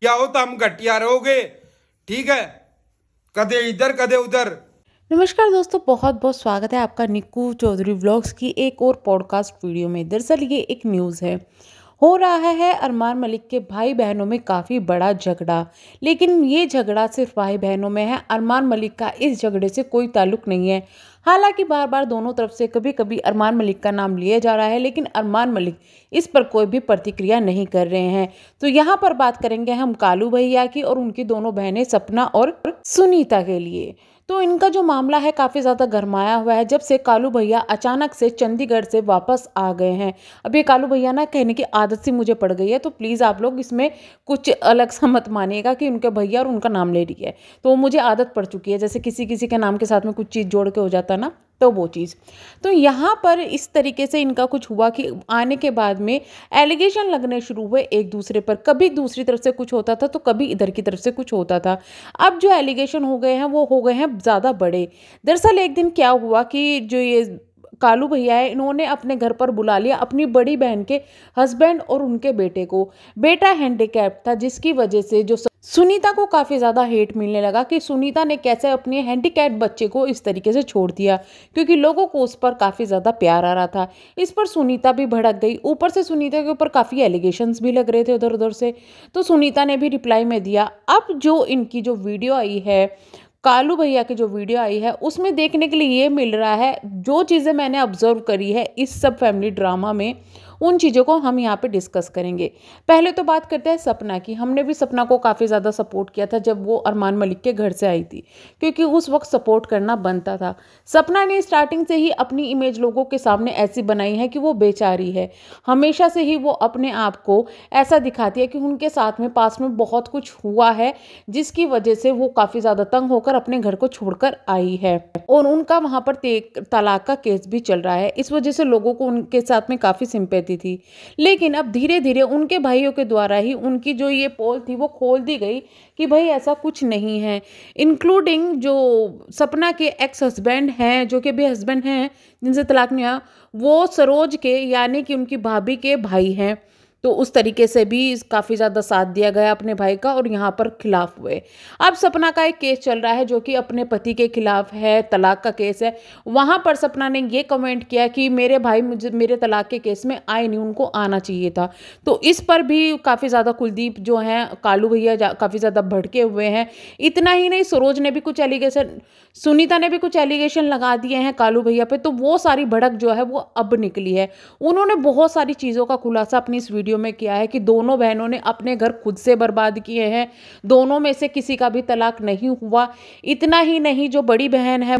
या हो तो हम घटिया रहोगे। ठीक है, कदे इधर कदे उधर। नमस्कार दोस्तों, बहुत बहुत स्वागत है आपका निक्कू चौधरी व्लॉग्स की एक और पॉडकास्ट वीडियो में। दरअसल ये एक न्यूज़ है। हो रहा है अरमान मलिक के भाई बहनों में काफ़ी बड़ा झगड़ा। लेकिन ये झगड़ा सिर्फ भाई बहनों में है। अरमान मलिक का इस झगड़े से कोई ताल्लुक नहीं है। हालांकि बार बार दोनों तरफ से कभी कभी अरमान मलिक का नाम लिया जा रहा है, लेकिन अरमान मलिक इस पर कोई भी प्रतिक्रिया नहीं कर रहे हैं। तो यहाँ पर बात करेंगे हम कालू भैया की और उनकी दोनों बहनें सपना और सुनीता के लिए। तो इनका जो मामला है काफ़ी ज़्यादा गरमाया हुआ है जब से कालू भैया अचानक से चंडीगढ़ से वापस आ गए हैं। अब ये कालू भैया ना कहने की आदत सी मुझे पड़ गई है, तो प्लीज़ आप लोग इसमें कुछ अलग सा मत मानिएगा कि उनके भैया और उनका नाम ले रही है। तो मुझे आदत पड़ चुकी है, जैसे किसी किसी के नाम के साथ में कुछ चीज़ जोड़ के हो जाता ना, तो वो चीज़। तो यहाँ पर इस तरीके से इनका कुछ हुआ कि आने के बाद में एलिगेशन लगने शुरू हुए एक दूसरे पर। कभी दूसरी तरफ से कुछ होता था तो कभी इधर की तरफ से कुछ होता था। अब जो एलिगेशन हो गए हैं वो हो गए हैं ज़्यादा बड़े। दरअसल एक दिन क्या हुआ कि जो ये कालू भैया है, इन्होंने अपने घर पर बुला लिया अपनी बड़ी बहन के हस्बैंड और उनके बेटे को। बेटा हैंडीकैप था, जिसकी वजह से जो सुनीता को काफ़ी ज़्यादा हेट मिलने लगा कि सुनीता ने कैसे अपने हैंडीकैप बच्चे को इस तरीके से छोड़ दिया, क्योंकि लोगों को उस पर काफ़ी ज़्यादा प्यार आ रहा था। इस पर सुनीता भी भड़क गई। ऊपर से सुनीता के ऊपर काफ़ी एलिगेशंस भी लग रहे थे उधर उधर से। तो सुनीता ने भी रिप्लाई में दिया। अब जो इनकी जो वीडियो आई है, कालू भैया की जो वीडियो आई है, उसमें देखने के लिए ये मिल रहा है, जो चीज़ें मैंने ऑब्जर्व करी है इस सब फैमिली ड्रामा में, उन चीज़ों को हम यहाँ पे डिस्कस करेंगे। पहले तो बात करते हैं सपना की। हमने भी सपना को काफ़ी ज़्यादा सपोर्ट किया था जब वो अरमान मलिक के घर से आई थी, क्योंकि उस वक्त सपोर्ट करना बनता था। सपना ने स्टार्टिंग से ही अपनी इमेज लोगों के सामने ऐसी बनाई है कि वो बेचारी है। हमेशा से ही वो अपने आप को ऐसा दिखाती है कि उनके साथ में पास में बहुत कुछ हुआ है, जिसकी वजह से वो काफ़ी ज़्यादा तंग होकर अपने घर को छोड़कर आई है। और उनका वहाँ पर तलाक का केस भी चल रहा है। इस वजह से लोगों को उनके साथ में काफ़ी सिंपैथी थी। लेकिन अब धीरे धीरे उनके भाइयों के द्वारा ही उनकी जो ये पोल थी वो खोल दी गई कि भाई ऐसा कुछ नहीं है। इंक्लूडिंग जो सपना के एक्स हस्बैंड हैं, जो कि भी हस्बैंड हैं जिनसे तलाक नहीं हुआ, वो सरोज के यानी कि उनकी भाभी के भाई हैं। तो उस तरीके से भी काफ़ी ज़्यादा साथ दिया गया अपने भाई का और यहाँ पर खिलाफ हुए। अब सपना का एक केस चल रहा है जो कि अपने पति के खिलाफ है, तलाक का केस है। वहाँ पर सपना ने ये कमेंट किया कि मेरे भाई मुझे मेरे तलाक के केस में आए नहीं, उनको आना चाहिए था। तो इस पर भी काफ़ी ज़्यादा कुलदीप जो हैं, कालू भैया काफ़ी ज़्यादा भड़के हुए हैं। इतना ही नहीं, सरोज ने भी कुछ एलिगेशन, सुनीता ने भी कुछ एलिगेशन लगा दिए हैं कालू भैया पे। तो वो सारी भड़क जो है वो अब निकली है। उन्होंने बहुत सारी चीज़ों का खुलासा अपनी इस वीडियो में किया है कि दोनों बहनों ने अपने घर खुद से बर्बाद किए हैं, दोनों में से किसी का भी तलाक नहीं हुआ। इतना ही नहीं, जो बड़ी बहन है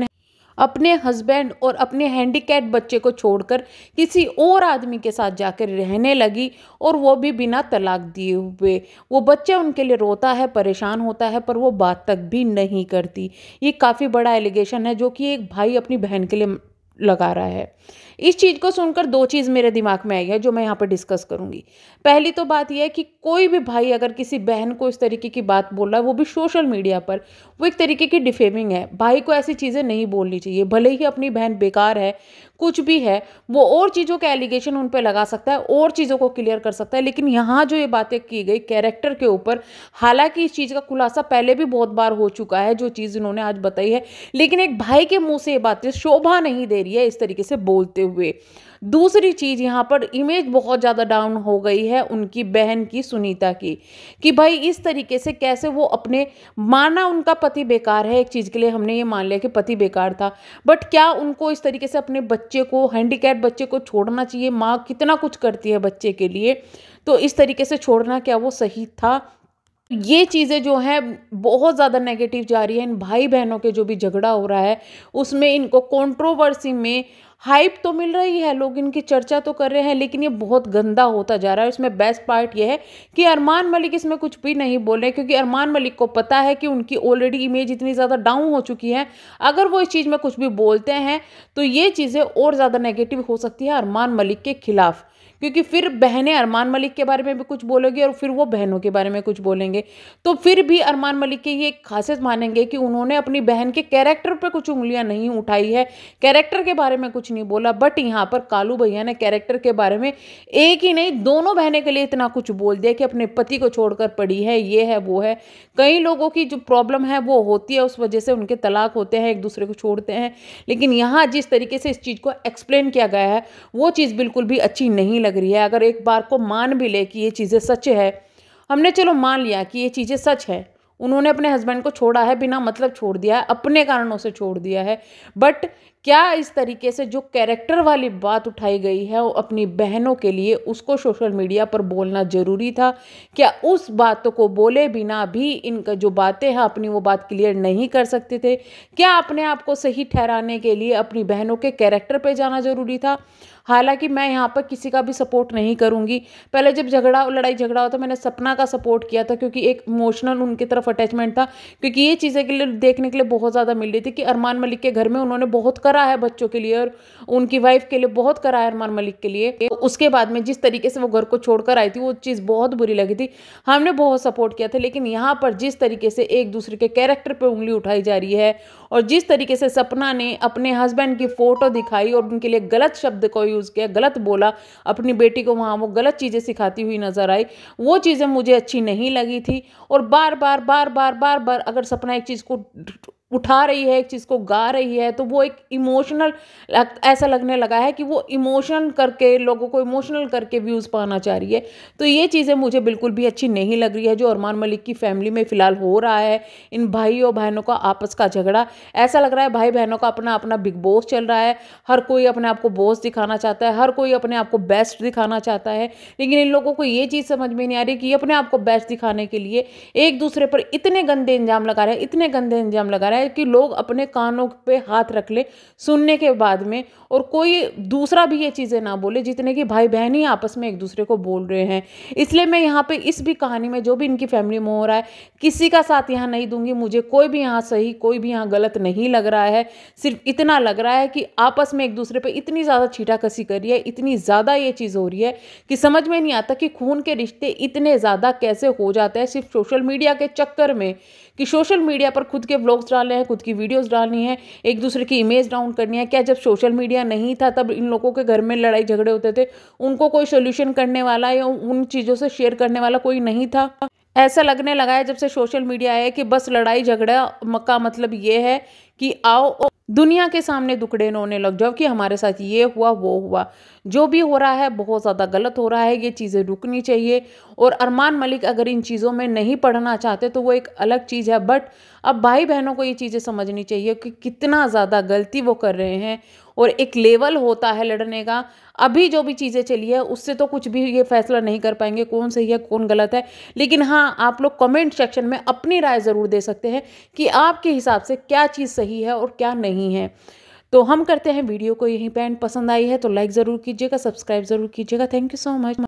अपने हस्बैंड और अपने हैंडीकैप बच्चे को छोड़कर किसी और आदमी के साथ जाकर रहने लगी, और वो भी बिना तलाक दिए हुए। वो बच्चा उनके लिए रोता है, परेशान होता है, पर वो बात तक भी नहीं करती। ये काफ़ी बड़ा एलिगेशन है जो कि एक भाई अपनी बहन के लिए लगा रहा है। इस चीज़ को सुनकर दो चीज़ मेरे दिमाग में आई है जो मैं यहाँ पर डिस्कस करूँगी। पहली तो बात यह है कि कोई भी भाई अगर किसी बहन को इस तरीके की बात बोल रहा है, वो भी सोशल मीडिया पर, वो एक तरीके की डिफेमिंग है। भाई को ऐसी चीज़ें नहीं बोलनी चाहिए। भले ही अपनी बहन बेकार है, कुछ भी है, वो और चीज़ों के एलिगेशन उन पर लगा सकता है, और चीज़ों को क्लियर कर सकता है। लेकिन यहाँ जो ये बातें की गई कैरेक्टर के ऊपर, हालांकि इस चीज़ का खुलासा पहले भी बहुत बार हो चुका है, जो चीज़ इन्होंने आज बताई है, लेकिन एक भाई के मुंह से ये बातें शोभा नहीं दे रही है इस तरीके से बोलते हुए। दूसरी चीज़, यहाँ पर इमेज बहुत ज़्यादा डाउन हो गई है उनकी बहन की, सुनीता की, कि भाई इस तरीके से कैसे वो अपने, माना उनका पति बेकार है, एक चीज़ के लिए हमने ये मान लिया कि पति बेकार था, बट क्या उनको इस तरीके से अपने बच्चे को, हैंडीकैप बच्चे को छोड़ना चाहिए? माँ कितना कुछ करती है बच्चे के लिए, तो इस तरीके से छोड़ना क्या वो सही था? ये चीज़ें जो हैं बहुत ज़्यादा नेगेटिव जा रही है। इन भाई बहनों के जो भी झगड़ा हो रहा है उसमें इनको कंट्रोवर्सी में हाइप तो मिल रही है, लोग इनकी चर्चा तो कर रहे हैं, लेकिन ये बहुत गंदा होता जा रहा है। इसमें बेस्ट पार्ट ये है कि अरमान मलिक इसमें कुछ भी नहीं बोल रहे, क्योंकि अरमान मलिक को पता है कि उनकी ऑलरेडी इमेज इतनी ज़्यादा डाउन हो चुकी है। अगर वो इस चीज़ में कुछ भी बोलते हैं तो ये चीज़ें और ज़्यादा नेगेटिव हो सकती है अरमान मलिक के खिलाफ, क्योंकि फिर बहनें अरमान मलिक के बारे में भी कुछ बोलेगी और फिर वो बहनों के बारे में कुछ बोलेंगे, तो फिर भी अरमान मलिक की ये एक खासियत मानेंगे कि उन्होंने अपनी बहन के कैरेक्टर पे कुछ उंगलियां नहीं उठाई है, कैरेक्टर के बारे में कुछ नहीं बोला। बट यहाँ पर कालू भैया ने कैरेक्टर के बारे में एक ही नहीं दोनों बहनें के लिए इतना कुछ बोल दिया कि अपने पति को छोड़कर पड़ी है, ये है वो है। कई लोगों की जो प्रॉब्लम है वो होती है, उस वजह से उनके तलाक होते हैं, एक दूसरे को छोड़ते हैं। लेकिन यहाँ जिस तरीके से इस चीज़ को एक्सप्लेन किया गया है वो चीज़ बिल्कुल भी अच्छी नहीं लग रही है। अगर एक बार को मान भी ले कि ये चीज़ें सच है, हमने चलो मान लिया कि ये चीज़ें सच है, उन्होंने अपने हस्बैंड को छोड़ा है, बिना मतलब छोड़ दिया है, अपने कारणों से छोड़ दिया है। बट क्या इस तरीके से जो कैरेक्टर वाली बात उठाई गई है वो अपनी बहनों के लिए, उसको सोशल मीडिया पर बोलना ज़रूरी था? क्या उस बात को बोले बिना भी इनका जो बातें हैं अपनी वो बात क्लियर नहीं कर सकते थे? क्या अपने आप को सही ठहराने के लिए अपनी बहनों के कैरेक्टर पे जाना ज़रूरी था? हालांकि मैं यहाँ पर किसी का भी सपोर्ट नहीं करूँगी। पहले जब लड़ाई झगड़ा होता मैंने सपना का सपोर्ट किया था, क्योंकि एक इमोशनल उनकी तरफ अटैचमेंट था, क्योंकि ये चीज़ें के लिए देखने के लिए बहुत ज़्यादा मिल रही थी कि अरमान मलिक के घर में उन्होंने बहुत करा है बच्चों के लिए और उनकी वाइफ के लिए बहुत करा है अरमान मलिक के लिए। उसके बाद में जिस तरीके से वो घर को छोड़कर आई थी वो चीज़ बहुत बुरी लगी थी, हमने बहुत सपोर्ट किया था। लेकिन यहाँ पर जिस तरीके से एक दूसरे के कैरेक्टर पर उंगली उठाई जा रही है और जिस तरीके से सपना ने अपने हस्बैंड की फ़ोटो दिखाई और उनके लिए गलत शब्द को यूज़ किया, गलत बोला, अपनी बेटी को वहाँ वो गलत चीज़ें सिखाती हुई नजर आई, वो चीज़ें मुझे अच्छी नहीं लगी थी। और बार बार अगर सपना एक चीज़ को उठा रही है, एक चीज़ को गा रही है, तो वो एक इमोशनल ऐसा लगने लगा है कि वो इमोशन करके लोगों को इमोशनल करके व्यूज़ पाना चाह रही है। तो ये चीज़ें मुझे बिल्कुल भी अच्छी नहीं लग रही है जो अरमान मलिक की फैमिली में फ़िलहाल हो रहा है। इन भाइयों बहनों का आपस का झगड़ा, ऐसा लग रहा है भाई बहनों का अपना अपना बिग बॉस चल रहा है। हर कोई अपने आप को बॉस दिखाना चाहता है, हर कोई अपने आप को बेस्ट दिखाना चाहता है। लेकिन इन लोगों को ये चीज़ समझ में नहीं आ रही कि अपने आप को बेस्ट दिखाने के लिए एक दूसरे पर इतने गंदे इल्ज़ाम लगा रहे हैं, इतने गंदे इल्ज़ाम लगा रहे हैं कि लोग अपने कानों पे हाथ रख ले सुनने के बाद में, और कोई दूसरा भी ये चीज़ें ना बोले जितने कि भाई बहन ही आपस में एक दूसरे को बोल रहे हैं। इसलिए मैं यहाँ पे इस भी कहानी में जो भी इनकी फैमिली में हो रहा है किसी का साथ यहाँ नहीं दूंगी। मुझे कोई भी यहाँ सही कोई भी यहाँ गलत नहीं लग रहा है। सिर्फ इतना लग रहा है कि आपस में एक दूसरे पे इतनी ज़्यादा छीटाकसी कर रही है, इतनी ज़्यादा ये चीज़ हो रही है कि समझ में नहीं आता कि खून के रिश्ते इतने ज़्यादा कैसे हो जाते हैं सिर्फ सोशल मीडिया के चक्कर में। कि सोशल मीडिया पर खुद के व्लॉग्स डालने हैं, खुद की वीडियोस डालनी है, एक दूसरे की इमेज डाउन करनी है। क्या जब सोशल मीडिया नहीं था तब इन लोगों के घर में लड़ाई झगड़े होते थे, उनको कोई सोल्यूशन करने वाला या उन चीज़ों से शेयर करने वाला कोई नहीं था? ऐसा लगने लगा है जब से सोशल मीडिया है कि बस लड़ाई झगड़ा का मतलब ये है कि आओ दुनिया के सामने दुखड़े रोने लग जाओ कि हमारे साथ ये हुआ वो हुआ। जो भी हो रहा है बहुत ज़्यादा गलत हो रहा है, ये चीज़ें रुकनी चाहिए। और अरमान मलिक अगर इन चीज़ों में नहीं पढ़ना चाहते तो वो एक अलग चीज़ है, बट अब भाई बहनों को ये चीज़ें समझनी चाहिए कि कितना ज़्यादा गलती वो कर रहे हैं। और एक लेवल होता है लड़ने का, अभी जो भी चीज़ें चली है उससे तो कुछ भी ये फैसला नहीं कर पाएंगे कौन सही है कौन गलत है। लेकिन हाँ, आप लोग कमेंट सेक्शन में अपनी राय ज़रूर दे सकते हैं कि आपके हिसाब से क्या चीज़ सही है और क्या नहीं है। तो हम करते हैं वीडियो को यहीं पे एंड। पसंद आई है तो लाइक ज़रूर कीजिएगा, सब्सक्राइब ज़रूर कीजिएगा। Thank you so much.